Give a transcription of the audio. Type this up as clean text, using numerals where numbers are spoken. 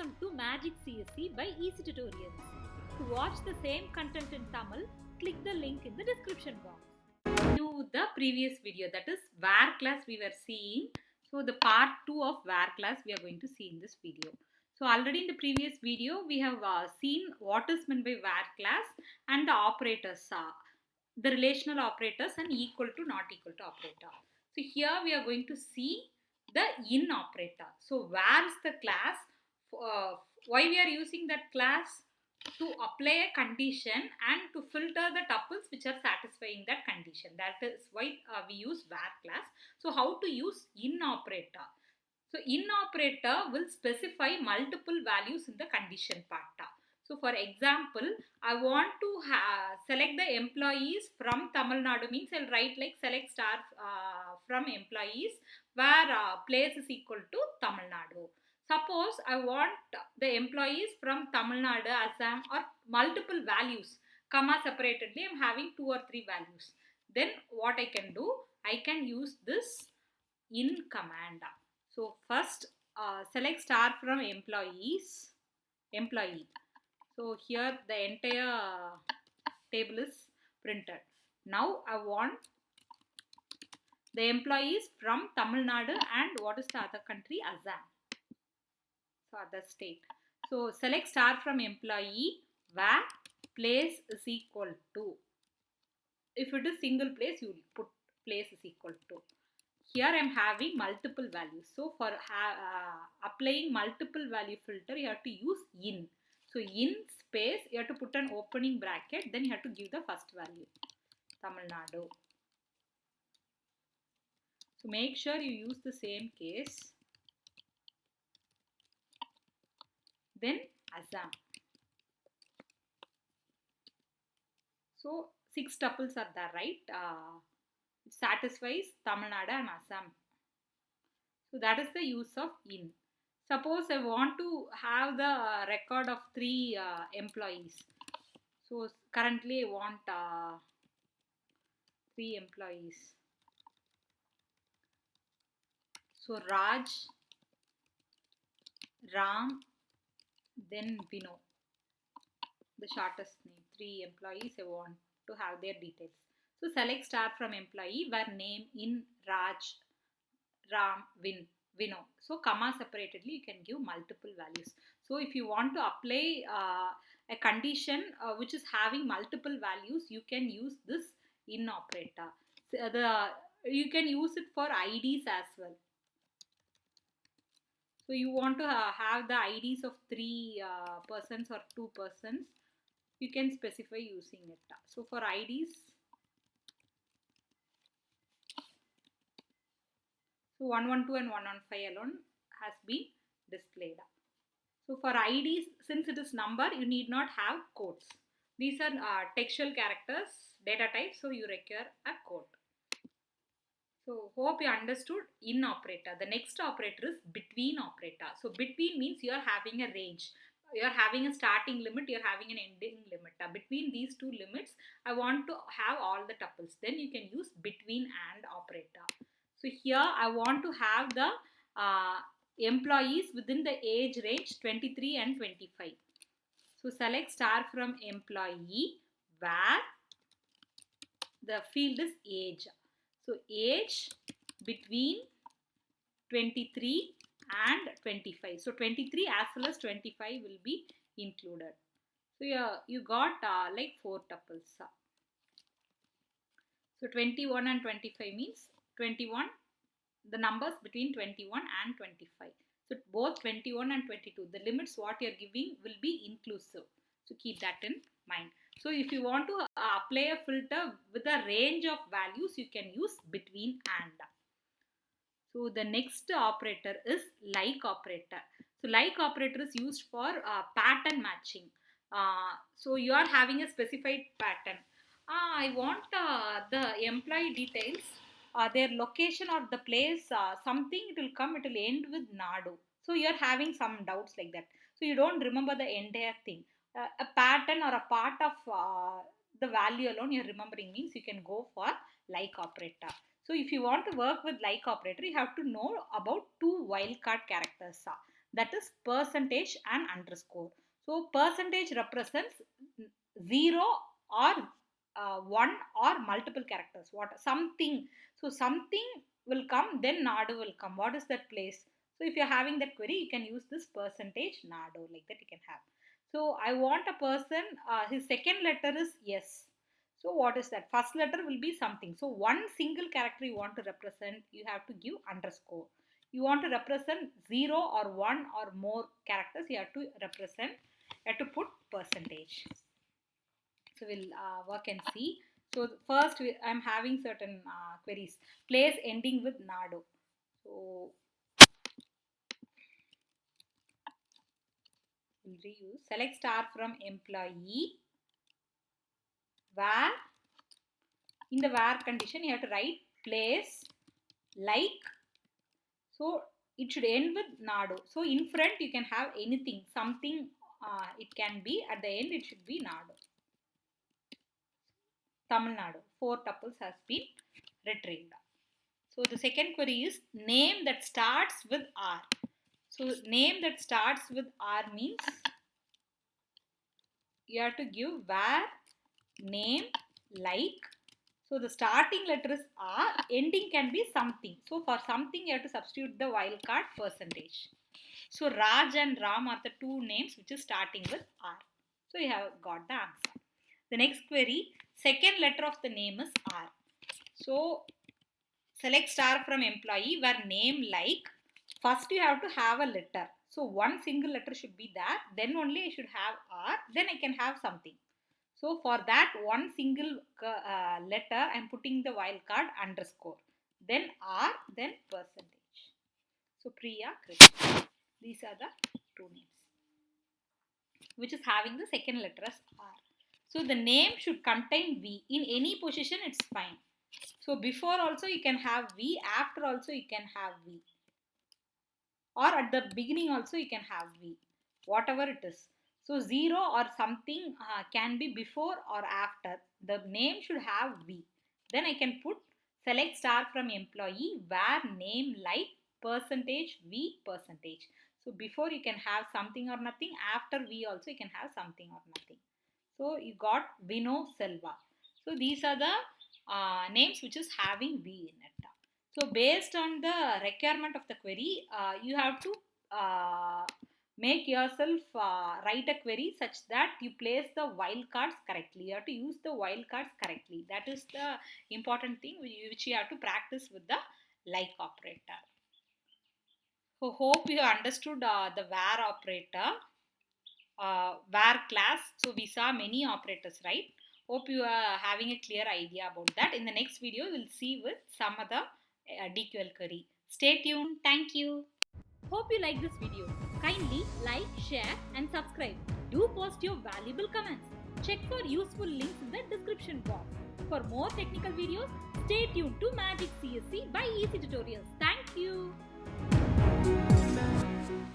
Welcome to magiccse by Eezytutorials. To watch the same content in Tamil, click the link in the description box. To the previous video, that is where class we were seeing. So the part 2 of where class we are going to see in this video. So already in the previous video we have seen what is meant by where class and the operators, the relational operators and equal to not equal to operator. So here we are going to see the in operator. So where is the class? Why we are using that class? To apply a condition and to filter the tuples which are satisfying that condition. That is why we use where class. So how to use in operator? So in operator will specify multiple values in the condition part. So for example, I want to select the employees from Tamil Nadu, means I'll write like select star from employees where place is equal to Tamil Nadu. Suppose I want the employees from Tamil Nadu, Assam or multiple values, comma separatedly, I am having 2 or 3 values. Then what I can do? I can use this in command. So first select star from employees, employee. So here the entire table is printed. Now I want the employees from Tamil Nadu and what is the other country? Assam. So other state. So select star from employee where place is equal to. If it is single place, you will put place is equal to. Here I am having multiple values. So for applying multiple value filter, you have to use in. So in space, you have to put an opening bracket, then you have to give the first value, Tamil Nadu. So make sure you use the same case. Then Assam. So 6 tuples are there, right? It satisfies Tamil Nadu and Assam. So that is the use of in. Suppose I want to have the record of 3 employees. So currently I want 3 employees. So Raj, Ram, then Vino. The shortest name. 3 employees I want to have their details. So select star from employee where name in Raj, Ram, Vino. So comma separatedly you can give multiple values. So if you want to apply a condition which is having multiple values, you can use this in operator. So you can use it for IDs as well. So you want to have the IDs of 3 persons or 2 persons, you can specify using it. So for IDs, so 112 and 115 alone has been displayed. So for IDs, since it is number, you need not have quotes. These are textual characters, data types, so you require a quote. So hope you understood in operator. The next operator is between operator. So between means you are having a range. You are having a starting limit, you are having an ending limit. Between these 2 limits, I want to have all the tuples. Then you can use between and operator. So here I want to have the employees within the age range 23 and 25. So select star from employee where the field is age. So age between 23 and 25. So 23 as well as 25 will be included. So you got like 4 tuples. So 21 and 25 means 21, the numbers between 21 and 25. So both 21 and 22, the limits what you are giving will be inclusive. So keep that in mind. So if you want to apply a filter with a range of values, you can use between and. So the next operator is like operator. So like operator is used for pattern matching. So you are having a specified pattern. I want the employee details, their location or the place, something it will come, it will end with Nadu. So you are having some doubts like that. So you don't remember the entire thing. A pattern or a part of the value alone you are remembering means you can go for like operator. So if you want to work with like operator, you have to know about 2 wildcard characters. that is percentage and underscore. So percentage represents 0 or 1 or multiple characters. What something. So something will come, then nadu will come. What is that place? So if you're having that query, you can use this percentage nadu, like that you can have. So I want a person, his second letter is yes. So what is that? First letter will be something. So one single character you want to represent, you have to give underscore. You want to represent 0 or 1 or more characters, you have to represent, you have to put percentage. So we'll work and see. So first I'm having certain queries. Place ending with nado. So we'll reuse. Select star from employee. Where, in the where condition you have to write place like. So it should end with nado. So in front you can have anything, something it can be. At the end it should be nado. Tamil Nadu. 4 tuples has been retrieved. So the second query is name that starts with R. So name that starts with R means you have to give where name like. So the starting letter is R, ending can be something. So for something you have to substitute the wildcard percentage. So Raj and Ram are the two names which is starting with R. So you have got the answer. The next query, second letter of the name is R. So select star from employee where name like. First you have to have a letter. So one single letter should be there. Then only I should have R. Then I can have something. So for that one single letter I am putting the wildcard underscore. Then R, then percentage. So Priya, Krishna. These are the two names which is having the second letter as R. So the name should contain V. In any position it's fine. So before also you can have V, after also you can have V. Or at the beginning also you can have V. Whatever it is. So 0 or something can be before or after. The name should have V. Then I can put select star from employee where name like percentage V percentage. So before you can have something or nothing. After V also you can have something or nothing. So you got Vino Selva. So these are the names which is having V in it. So based on the requirement of the query, you have to make yourself write a query such that you place the wildcards correctly. You have to use the wildcards correctly. That is the important thing which you have to practice with the like operator. So hope you understood the where operator, where class. So we saw many operators, right? Hope you are having a clear idea about that. In the next video, we'll see with some other DQL query. Stay tuned. Thank you. Hope you like this video. Kindly like, share and subscribe. Do post your valuable comments. Check for useful links in the description box. For more technical videos, stay tuned to magiccse by Eezytutorials. Thank you.